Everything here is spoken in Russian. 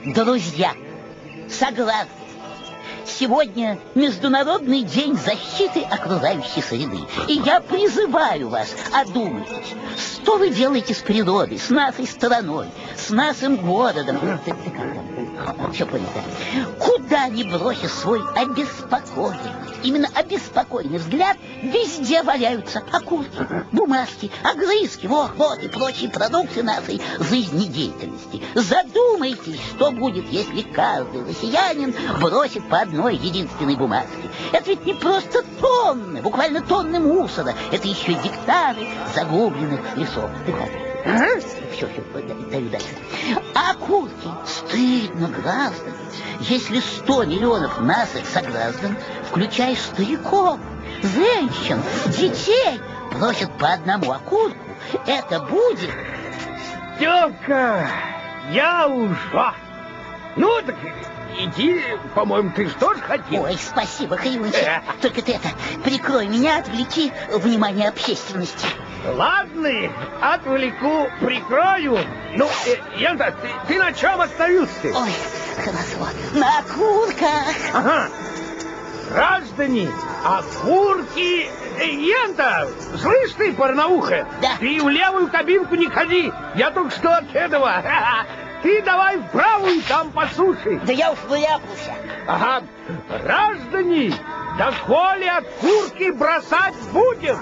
Друзья, согласны. Сегодня Международный день защиты окружающей среды. И я призываю вас, одумайтесь, что вы делаете с природой, с нашей страной, с нашим городом. Все понял, да? Куда ни бросишь свой обеспокоенный, именно обеспокоенный взгляд, везде валяются окурки, бумажки, огрызки, вот и прочие продукты нашей жизнедеятельности. Задумайтесь, что будет, если каждый россиянин бросит по одной единственной бумажке. Это ведь не просто тонны, буквально тонны мусора, это еще гектары загубленных лесов. Все, даю дальше. Окурки, стыдно, граждане, если 100 миллионов наших сограждан, включая стариков, женщин, детей, бросят по одному окурку, это будет... Стёпка, я ушла. Ну, так иди, по-моему, ты что ж хотел? Ой, спасибо, Кривыч. Только ты прикрой меня, отвлеки внимание общественности. Ладно, отвлеку, прикрою. Ну, Янта, ты на чем остановился? Ой, хорошо, на окурках. Ага. Граждане, окурки... Янта, слышь ты, парноухая? Да. Ты в левую кабинку не ходи. Я только что от этого. Ты давай в правую, там послушай. Да я уж вляпался. Ага. Граждане, доколе окурки бросать будем?